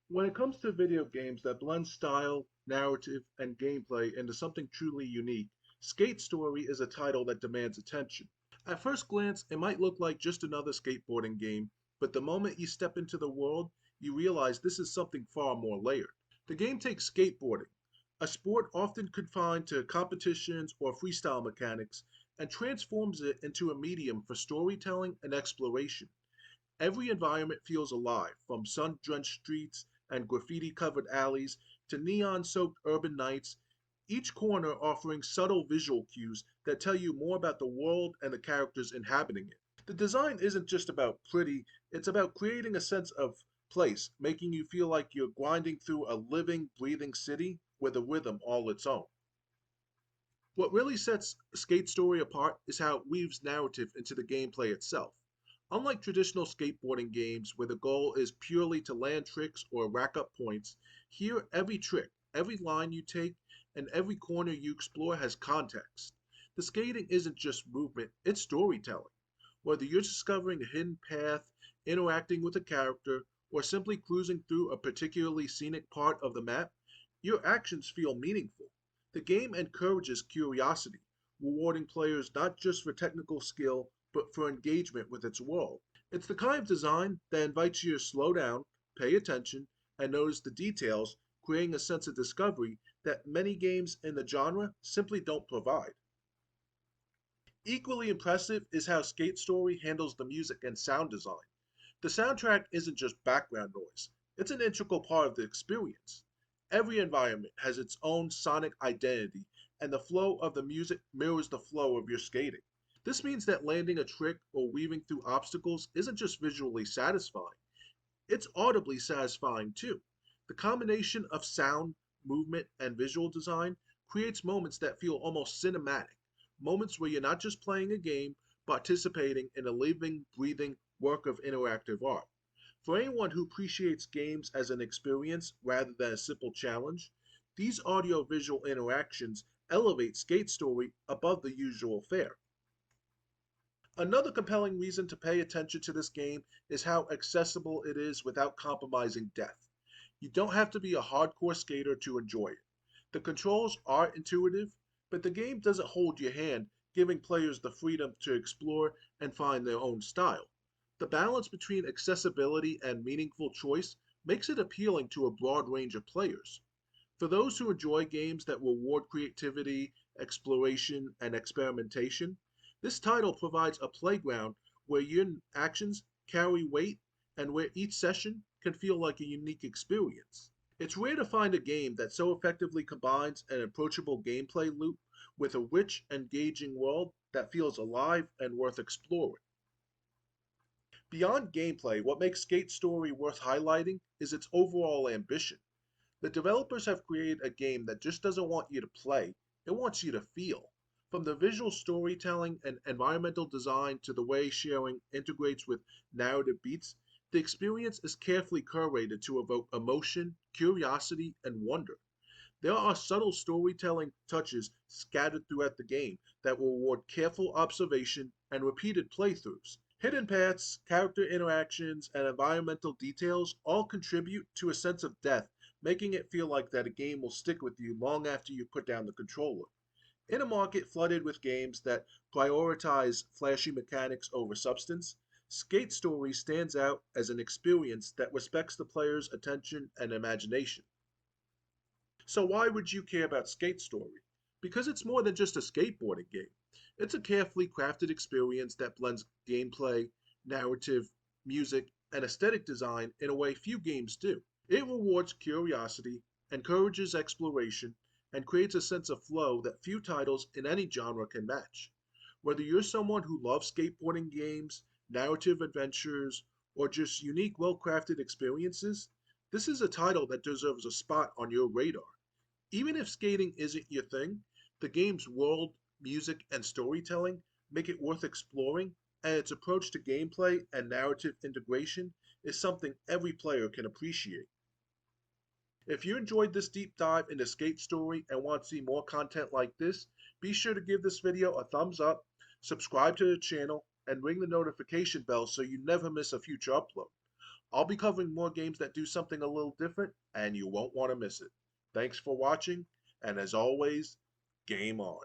When it comes to video games that blend style, narrative, and gameplay into something truly unique, Skate Story is a title that demands attention. At first glance, it might look like just another skateboarding game, but the moment you step into the world, you realize this is something far more layered. The game takes skateboarding, a sport often confined to competitions or freestyle mechanics, and transforms it into a medium for storytelling and exploration. Every environment feels alive, from sun drenched streets and graffiti covered alleys to neon soaked urban nights, each corner offering subtle visual cues that tell you more about the world and the characters inhabiting it. The design isn't just about pretty, it's about creating a sense of place, making you feel like you're grinding through a living, breathing city with a rhythm all its own. What really sets Skate Story apart is how it weaves narrative into the gameplay itself. Unlike traditional skateboarding games where the goal is purely to land tricks or rack up points, here every trick, every line you take, and every corner you explore has context. The skating isn't just movement, it's storytelling. Whether you're discovering a hidden path, interacting with a character, or simply cruising through a particularly scenic part of the map, your actions feel meaningful. The game encourages curiosity, rewarding players not just for technical skill, but for engagement with its world. It's the kind of design that invites you to slow down, pay attention, and notice the details, creating a sense of discovery that many games in the genre simply don't provide. Equally impressive is how Skate Story handles the music and sound design. The soundtrack isn't just background noise, it's an integral part of the experience. Every environment has its own sonic identity, and the flow of the music mirrors the flow of your skating. This means that landing a trick or weaving through obstacles isn't just visually satisfying, it's audibly satisfying too. The combination of sound, movement, and visual design creates moments that feel almost cinematic, moments where you're not just playing a game, but participating in a living, breathing work of interactive art. For anyone who appreciates games as an experience rather than a simple challenge, these audio-visual interactions elevate Skate Story above the usual fare. Another compelling reason to pay attention to this game is how accessible it is without compromising depth. You don't have to be a hardcore skater to enjoy it. The controls are intuitive, but the game doesn't hold your hand, giving players the freedom to explore and find their own style. The balance between accessibility and meaningful choice makes it appealing to a broad range of players. For those who enjoy games that reward creativity, exploration, and experimentation, this title provides a playground where your actions carry weight and where each session can feel like a unique experience. It's rare to find a game that so effectively combines an approachable gameplay loop with a rich, engaging world that feels alive and worth exploring. Beyond gameplay, what makes Skate Story worth highlighting is its overall ambition. The developers have created a game that just doesn't want you to play, it wants you to feel. From the visual storytelling and environmental design to the way sharing integrates with narrative beats, the experience is carefully curated to evoke emotion, curiosity, and wonder. There are subtle storytelling touches scattered throughout the game that will reward careful observation and repeated playthroughs. Hidden paths, character interactions, and environmental details all contribute to a sense of depth, making it feel like that a game will stick with you long after you put down the controller. In a market flooded with games that prioritize flashy mechanics over substance, Skate Story stands out as an experience that respects the player's attention and imagination. So why would you care about Skate Story? Because it's more than just a skateboarding game. It's a carefully crafted experience that blends gameplay, narrative, music, and aesthetic design in a way few games do. It rewards curiosity, encourages exploration, and creates a sense of flow that few titles in any genre can match. Whether you're someone who loves skateboarding games, narrative adventures, or just unique, well crafted experiences, this is a title that deserves a spot on your radar. Even if skating isn't your thing, the game's world, music, and storytelling make it worth exploring, and its approach to gameplay and narrative integration is something every player can appreciate. If you enjoyed this deep dive into Skate Story and want to see more content like this, be sure to give this video a thumbs up, subscribe to the channel, and ring the notification bell so you never miss a future upload. I'll be covering more games that do something a little different, and you won't want to miss it. Thanks for watching, and as always, game on.